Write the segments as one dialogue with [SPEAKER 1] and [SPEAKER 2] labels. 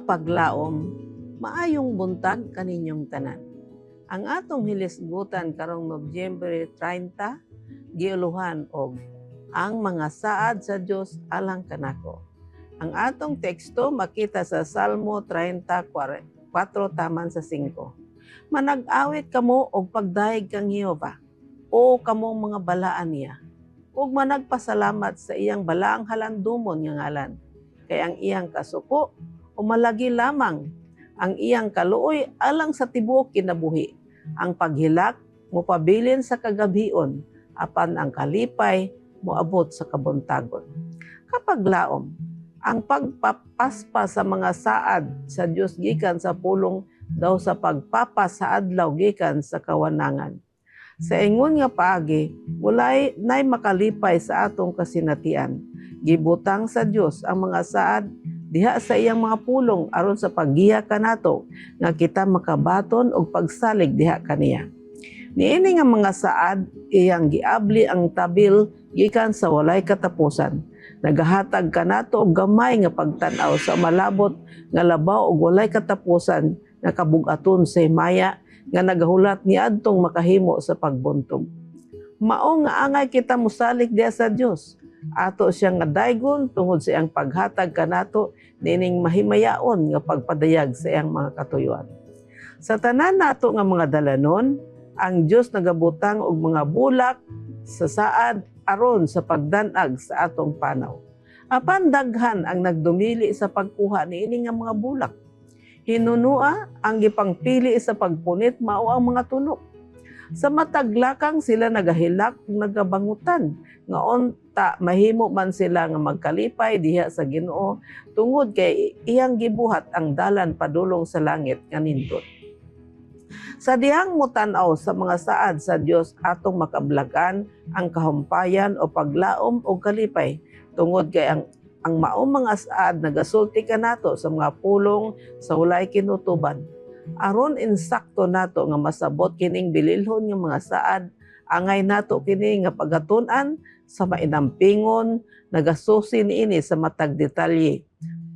[SPEAKER 1] Kapaglaom, maayong buntag kaninyong tanan. Ang atong hilisgutan karong Nobyembre 30, giuluhan og ang mga saad sa Dios alang kanako. Ang atong teksto makita sa Salmo 30:4 taman sa 5. Manag-awit kamo og pagdayeg kang Jehova, o kamong mga balaan niya, ug managpasalamat sa iyang balaang halandumon nga ngalan, kay ang iyang kasuko o malagi lamang, ang iyang kaluoy alang sa tibuok kinabuhi, ang paghilak mopabilin sa kagabhion, apan ang kalipay moabot sa kabuntagon. Kapag laom, ang pagpapaspa sa mga saad sa Dios gikan sa pulong daw sa pagpapas sa adlaw gikan sa kawanangan. Sa ingon nga paagi, walay nay makalipay sa atong kasinatian. Gibutang sa Dios ang mga saad diha sa iyang mga pulong aron sa paggiya kanato nga kita makabaton og pagsalig diha kaniya. Niini nga mga saad iyang giabli ang tabil gikan sa walay katapusan. Nagahatag kanato og gamay nga pagtan-aw sa malabot nga labaw og walay katapusan nga kabug-aton sa himaya nga nagahulat niadtong makahimo sa pagbuntog. Mao nga angay kita mosalig diha sa Dios. Ato siya nga daygon tungod sa iyang paghatag kanato nining mahimayaon nga pagpadayag sa iyang mga katuyuan. Sa tanan nato nga mga dalanon, ang Dios nagabutang og mga bulak sa saad aron sa pagdanag sa atong panaw. Apan daghan ang nagdumili sa pagkuha niini nga mga bulak. Hinunua ang gipangpili sa pagpunit mao ang mga tunok. Sa mataglakang sila nagahilak ug nagabangutan nga unta mahimo man sila nga magkalipay diha sa Ginoo tungod kay iyang gibuhat ang dalan padulong sa langit nga nindot. Sa dihang mutan-aw sa mga saad sa Dios atong makablagan ang kahumpayan o paglaom o kalipay tungod kay ang maong mga saad nagasulti kanato sa mga pulong sa walay kinutuban. Aron insakto nato nga masabot kining bililhon nga mga saad, angay nato kini nga pagatun-an sa mainampingon, nagasusi niini sa matag detalye.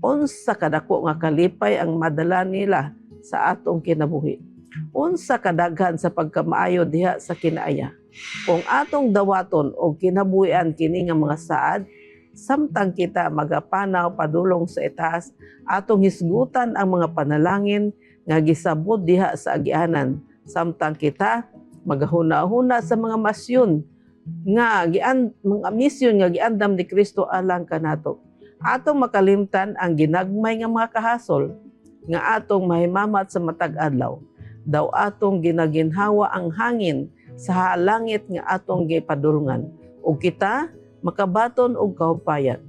[SPEAKER 1] Unsa kadako nga kalipay ang madala nila sa atong kinabuhi. Unsa kadaghan sa pagkamaayo diha sa kinaaya. Kung atong dawaton og kinabuhian kini nga mga saad, samtang kita magapanaw padulong sa itaas, atong hisgutan ang mga panalangin nga gisabot diha sa agianan, samtang kita magahuna-huna sa mga misyon nga giandam ni Kristo alang kanato. Atong makalimtan ang ginagmay nga mga kahasol nga atong mahimamat sa matag adlaw. Daw atong ginaginhawa ang hangin sa langit nga atong gipadulngan, ug kita makabaton og kahupayan.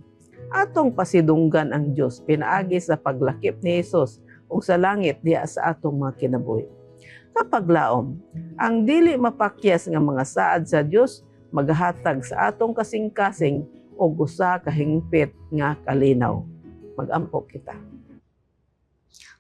[SPEAKER 1] Atong pasidunggan ang Dios pinaagi sa paglakip ni Hesus ug sa langit diha sa atong mga kinabuhi. Kapag laom, ang dili mapakyas nga mga saad sa Dios maghatag sa atong kasing-kasing og usa ka hingpit nga kalinaw. Mag-ampo kita.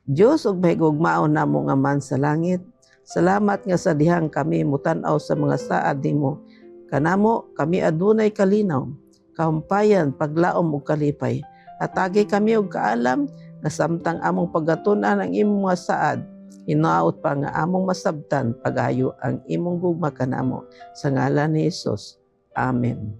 [SPEAKER 1] Dios ug mahigugmaon namo nga man sa langit, salamat nga sa dihang kami mutan-aw sa mga saad nimo. Kanamo kami adunay kalinaw, kahumpayan, paglaom ug kalipay. Atagi kami og kaalam nga samtang among pagatun-an ang imong mga saad, hinaot pa nga among masabtan pagayo ang imong gugma kanamo sa ngalan ni Hesus. Amen.